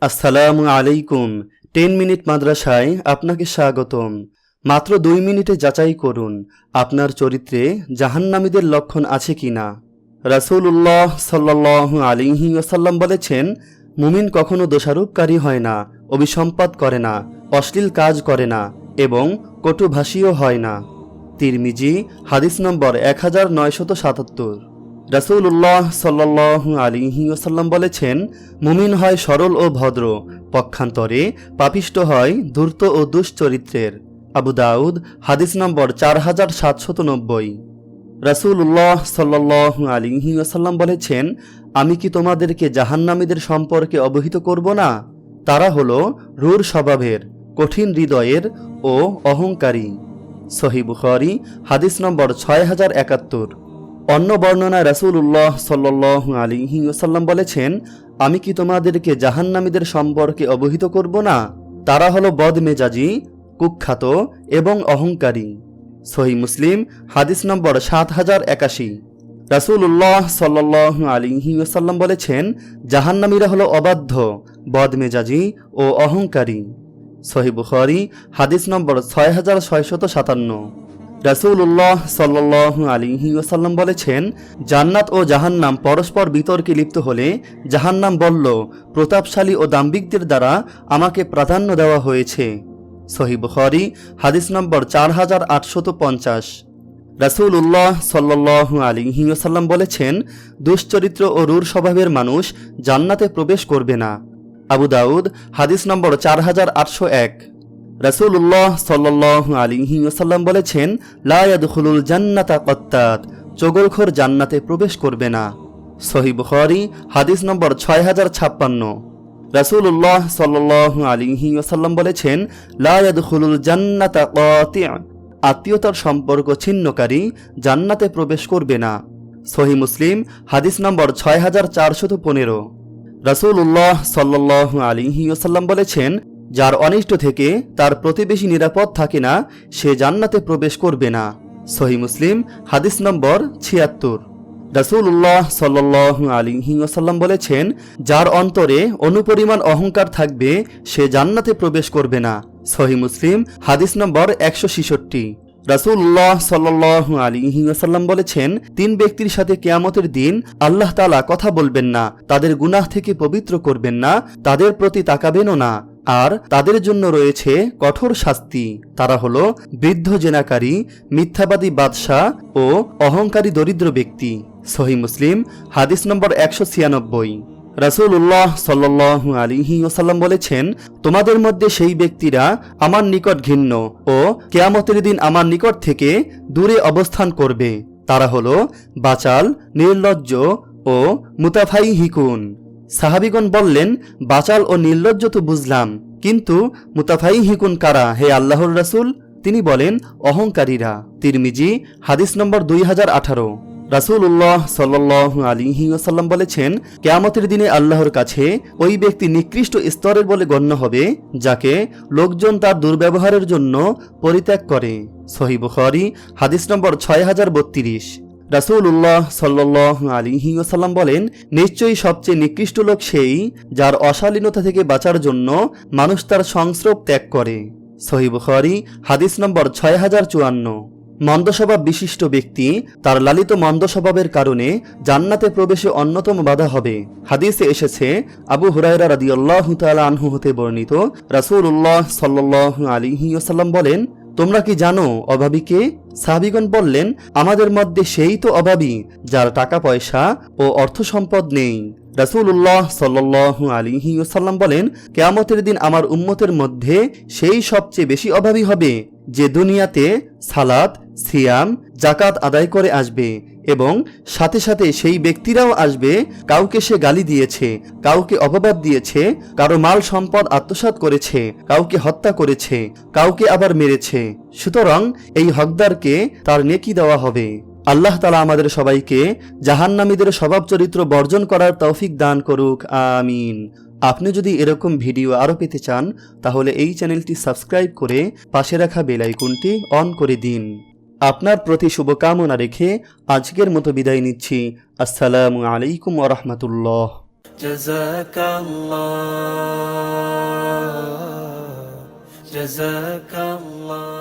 আসসালামু আলাইকুম। 10 মিনিট মাদ্রাসায় আপনাকে স্বাগতম। মাত্র 2 মিনিটে যাচাই করুন আপনার চরিত্রে জাহান্নামীদের লক্ষণ আছে কিনা। রাসূলুল্লাহ সাল্লাল্লাহু আলাইহি ওয়াসাল্লাম বলেছেন, মুমিন কখনো দোষারোপকারী হয় না, অভিসম্পাত করে না, অশ্লীল কাজ করে না এবং কটুভাষীও হয় না। তিরমিজি হাদিস নম্বর 1977। রাসূলুল্লাহ সাল্লাল্লাহু আলাইহি ওয়াসাল্লাম বলেছেন, মুমিন হয় সরল ও ভদ্র, পক্ষান্তরে পাপিষ্ট হয় ধূর্ত ও দুশ্চরিত্রের। আবু দাউদ হাদিস নম্বর 4790। রাসূলুল্লাহ সাল্লাল্লাহু আলাইহি ওয়াসাল্লাম বলেছেন, আমি কি তোমাদেরকে জাহান্নামীদের সম্পর্কে অবহিত করব না? তারা হলো রূঢ় স্বভাবের, কঠিন হৃদয়ের ও অহংকারী। সহিহ বুখারী হাদিস নম্বর 6071। অন্য বর্ণনায় রাসূলুল্লাহ সাল্লাল্লাহু আলাইহি ওয়াসাল্লাম বলেছেন, আমি কি তোমাদেরকে জাহান্নামীদের সম্পর্কে অবহিত করব না? তারা হলো বদমেজাজি, কুখ্যাত এবং অহংকারী। সহিহ মুসলিম হাদিস নম্বর 7081। রাসূলুল্লাহ সাল্লাল্লাহু আলাইহি ওয়াসাল্লাম বলেছেন, জাহান্নামীরা হলো অবাধ্য, বদমেজাজি ও অহংকারী। সহিহ বুখারী হাদিস নম্বর 6657। রাসূলুল্লাহ সাল্লাল্লাহু আলাইহি ওয়াসাল্লাম বলেছেন, জান্নাত ও জাহান্নাম পরস্পর বিতর্কে লিপ্ত হলে জাহান্নাম বলল, প্রতাপশালী ও দাম্ভিকদের দ্বারা আমাকে প্রাধান্য দেওয়া হয়েছে। সহিহ বুখারী হাদিস নম্বর 4850। রাসূলুল্লাহ সাল্লাল্লাহু আলাইহি ওয়াসাল্লাম বলেছেন, দুশ্চরিত্র ও রূঢ় স্বভাবের মানুষ জান্নাতে প্রবেশ করবে না। আবু দাউদ হাদিস নম্বর 4801। রাসূলুল্লাহ সাল্লাল্লাহু আলাইহি ওয়াসাল্লাম বলেছেন, লা ইয়াদখুলুল জান্নাতা কাত্তাত, চগলখোর জান্নাতে প্রবেশ করবে না। সহিহ বুখারী হাদিস নম্বর 6056। রাসূলুল্লাহ সাল্লাল্লাহু আলাইহি ওয়াসাল্লাম বলেছেন, লা ইয়াদখুলুল জান্নাতা কাতি', আত্মীয়তার সম্পর্ক ছিন্নকারী জান্নাতে প্রবেশ করবে না। সহিহ মুসলিম হাদিস নম্বর 6415। রাসূলুল্লাহ সাল্লাল্লাহু আলাইহি ওয়াসাল্লাম বলেছেন, যার অনিষ্ট থেকে তার প্রতিবেশী নিরাপদ থাকে না, সে জান্নাতে প্রবেশ করবে না। সহিহ মুসলিম হাদিস নম্বর 76। রাসূলুল্লাহ সাল্লাল্লাহু আলাইহি ওয়াসাল্লাম বলেছেন, যার অন্তরে অনুপরিমাণ অহংকার থাকবে সে জান্নাতে প্রবেশ করবে না। সহিহ মুসলিম হাদিস নম্বর 166। রাসূলুল্লাহ সাল্লাল্লাহু আলাইহি ওয়াসাল্লাম বলেছেন, 3 ব্যক্তির সাথে কিয়ামতের দিন আল্লাহ তাআলা কথা বলবেন না, তাদের গুনাহ থেকে পবিত্র করবেন না, তাদের প্রতি তাকাবেনও না, আর তাদের জন্য রয়েছে কঠোর শাস্তি। তারা হলো বৃদ্ধ জেনাকারী, মিথ্যাবাদী বাদশাহ ও অহংকারী দরিদ্র ব্যক্তি। সহিহ মুসলিম হাদিস নম্বর 196। রাসূলুল্লাহ সাল্লাল্লাহু আলাইহি ওয়াসাল্লাম বলেছেন, তোমাদের মধ্যে সেই ব্যক্তিরা আমার নিকট ঘৃণ্য ও কিয়ামতের দিন আমার নিকট থেকে দূরে অবস্থান করবে। তারা হলো বাচাল, নির্লজ্জ ও মুতাফাইহিকুন। সাহাবীগণ বললেন, বাচাল ও নির্লজ্জ তো বুঝলাম, কিন্তু মুতাফাইহিকুন কারা হে আল্লাহর রাসূল? তিনি বলেন, অহংকারীরা। তিরমিজি হাদিস নম্বর 2018। রাসূলুল্লাহ সাল্লাল্লাহু আলাইহি ওয়াসাল্লাম বলেছেন, কিয়ামতের দিনে আল্লাহর কাছে ওই ব্যক্তি নিকৃষ্ট স্তরের বলে গণ্য হবে যাকে লোকজন তার দুর্ব্যবহারের জন্য পরিত্যাগ করে। সহিহ বুখারী হাদিস নম্বর 6032। রাসূলুল্লাহ সাল্লাল্লাহু আলাইহি ওয়াসাল্লাম বলেন, নিশ্চয়ই সবচেয়ে নিকৃষ্ট লোক সেই যার অশালীনতা থেকে বাঁচার জন্য মানুষ তার সংস্রব ত্যাগ করে। সহিহ বুখারী হাদিস নম্বর 6054। মন্দ স্বভাব বিশিষ্ট ব্যক্তি তার লালিত মন্দ স্বভাবের কারণে জান্নাতে প্রবেশে অন্যতম বাধা হবে। হাদিসে এসেছে, আবু হুরায়রা রাদিয়াল্লাহু তাআলা আনহু হতে বর্ণিত, রাসূলুল্লাহ সাল্লাল্লাহু আলাইহি ওয়াসাল্লাম বলেন, তোমরা কি জানো অভাবী কে? সাহাবীগণ বললেন, আমাদের মধ্যে সেই তো অভাবী যার টাকা পয়সা ও অর্থ সম্পদ নেই। রাসূলুল্লাহ সাল্লাল্লাহু আলাইহি ওয়াসাল্লাম বলেন, কিয়ামতের দিন আমার উম্মতের মধ্যে সেই সবচেয়ে বেশি অভাবী হবে যে দুনিয়াতে সালাত, সিয়াম, যাকাত আদায় করে আসবে এবং সাথে সাথে সেই ব্যক্তিরাও আসবে কাউকে সে গালি দিয়েছে, কাউকে অপবাদ দিয়েছে, কারো মাল সম্পদ আত্মসাৎ করেছে, কাউকে হত্যা করেছে, কাউকে আবার মেরেছে। সুতরাং এই হকদারকে তার নেকি দেওয়া হবে। আল্লাহ তাআলা আমাদের সবাইকে জাহান্নামীদের স্বভাব চরিত্র বর্জন করার তৌফিক দান করুক, আমিন। আপনি যদি এরকম ভিডিও আরও পেতে চান তাহলে এই চ্যানেলটি সাবস্ক্রাইব করে পাশে রাখা বেল আইকনটি অন করে দিন। আপনার প্রতি শুভকামনা রেখে আজকের মতো বিদায় নিচ্ছি। আসসালামু আলাইকুম ওয়া রাহমাতুল্লাহ। জাযাকাল্লাহ। جزاك الله